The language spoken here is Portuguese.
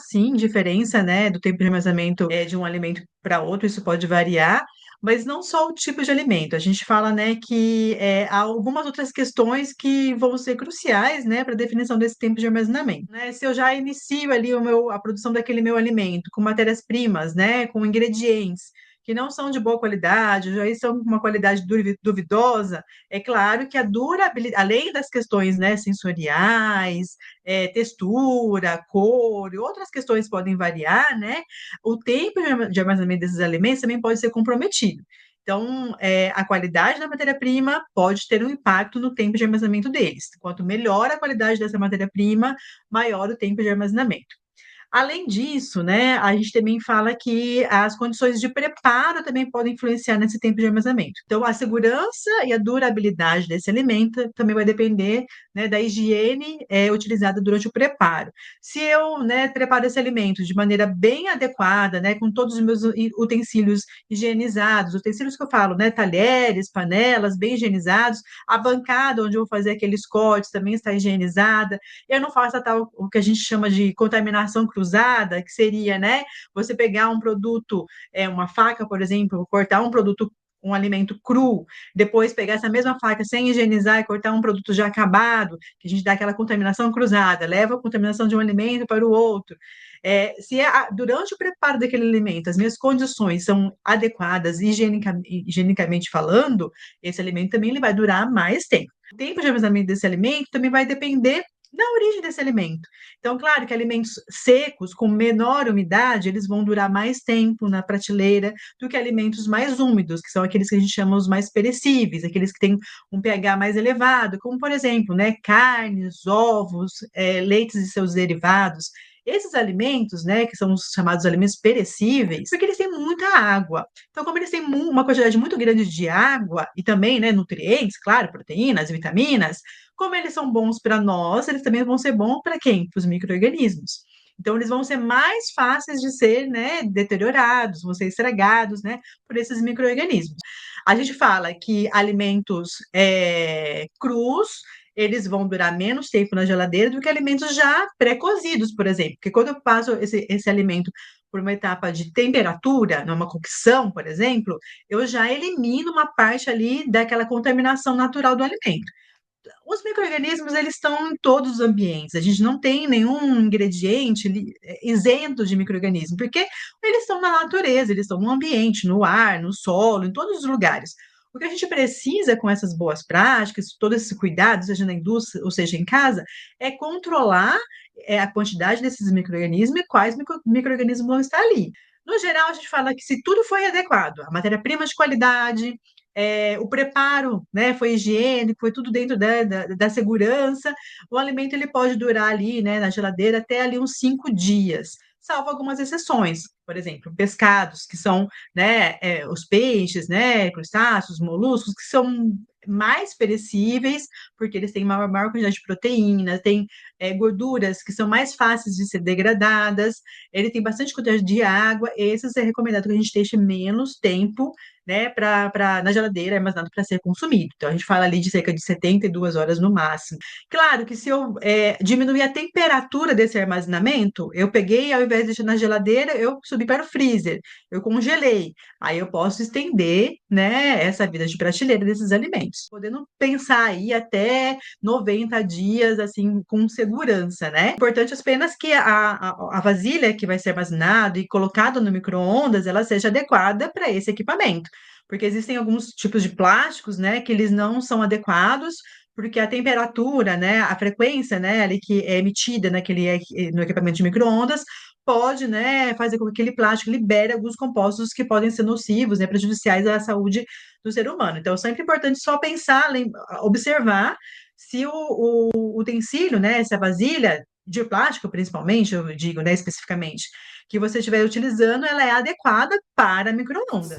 sim diferença, né, do tempo de armazenamento de um alimento para outro, isso pode variar, mas não só o tipo de alimento. A gente fala, né, que há algumas outras questões que vão ser cruciais, né, para a definição desse tempo de armazenamento, né? Se eu já inicio ali a produção daquele meu alimento com matérias-primas, né, com ingredientes que não são de boa qualidade, já são com uma qualidade duvidosa, é claro que a durabilidade, além das questões, né, sensoriais, textura, cor e outras questões podem variar, né? O tempo de armazenamento desses alimentos também pode ser comprometido. Então, a qualidade da matéria-prima pode ter um impacto no tempo de armazenamento deles. Quanto melhor a qualidade dessa matéria-prima, maior o tempo de armazenamento. Além disso, né, a gente também fala que as condições de preparo também podem influenciar nesse tempo de armazenamento. Então, a segurança e a durabilidade desse alimento também vai depender, né, da higiene utilizada durante o preparo. Se eu, né, preparo esse alimento de maneira bem adequada, né, com todos os meus utensílios higienizados, utensílios que eu falo, né, talheres, panelas bem higienizados, a bancada onde eu vou fazer aqueles cortes também está higienizada, eu não faço a tal, o que a gente chama de contaminação cruzada, que seria, né, você pegar um produto, uma faca, por exemplo, cortar um produto, um alimento cru, depois pegar essa mesma faca sem higienizar e cortar um produto já acabado, que a gente dá aquela contaminação cruzada, leva a contaminação de um alimento para o outro. Se durante o preparo daquele alimento as minhas condições são adequadas, higienicamente falando, esse alimento também ele vai durar mais tempo. O tempo de armazenamento desse alimento também vai depender da origem desse alimento. Então, claro que alimentos secos, com menor umidade, eles vão durar mais tempo na prateleira do que alimentos mais úmidos, que são aqueles que a gente chama os mais perecíveis, aqueles que têm um pH mais elevado, como, por exemplo, né, carnes, ovos, leites e seus derivados. Esses alimentos, né, que são os chamados alimentos perecíveis, porque eles têm muita água. Então, como eles têm uma quantidade muito grande de água e também, né, nutrientes, claro, proteínas, vitaminas, como eles são bons para nós, eles também vão ser bons para quem? Para os micro-organismos. Então, eles vão ser mais fáceis de ser, né, deteriorados, vão ser estragados, né, por esses micro-organismos. A gente fala que alimentos crus, eles vão durar menos tempo na geladeira do que alimentos já pré-cozidos, por exemplo. Porque quando eu passo esse alimento por uma etapa de temperatura, numa cocção, por exemplo, eu já elimino uma parte ali daquela contaminação natural do alimento. Os micro-organismos, eles estão em todos os ambientes. A gente não tem nenhum ingrediente isento de micro-organismo, porque eles estão na natureza, eles estão no ambiente, no ar, no solo, em todos os lugares. O que a gente precisa com essas boas práticas, todo esse cuidado, seja na indústria ou seja em casa, é controlar a quantidade desses micro-organismos e quais micro-organismos vão estar ali. No geral, a gente fala que se tudo foi adequado, a matéria-prima de qualidade, o preparo, né, foi higiênico, foi tudo dentro da segurança, o alimento ele pode durar ali, né, na geladeira até ali uns 5 dias, salvo algumas exceções, por exemplo, pescados, que são, né, os peixes, né, crustáceos, moluscos, que são mais perecíveis, porque eles têm maior quantidade de proteína, têm gorduras que são mais fáceis de ser degradadas, ele tem bastante quantidade de água, esses é recomendado que a gente deixe menos tempo, né, na geladeira, armazenado para ser consumido. Então, a gente fala ali de cerca de 72 horas no máximo. Claro que se eu diminuir a temperatura desse armazenamento, eu peguei, ao invés de deixar na geladeira, eu subi para o freezer, eu congelei. Aí eu posso estender, né, essa vida de prateleira desses alimentos, podendo pensar aí até 90 dias, assim, com segurança, né? Importante apenas que a vasilha que vai ser armazenada e colocada no micro-ondas, ela seja adequada para esse equipamento, porque existem alguns tipos de plásticos, né, que eles não são adequados, porque a temperatura, né, a frequência, né, ali que é emitida no equipamento de micro-ondas pode, né, fazer com que aquele plástico libere alguns compostos que podem ser nocivos, né, prejudiciais à saúde do ser humano. Então, é sempre importante só pensar, observar se o utensílio, né, se a vasilha de plástico, principalmente, eu digo, né, especificamente, que você estiver utilizando, ela é adequada para micro-ondas.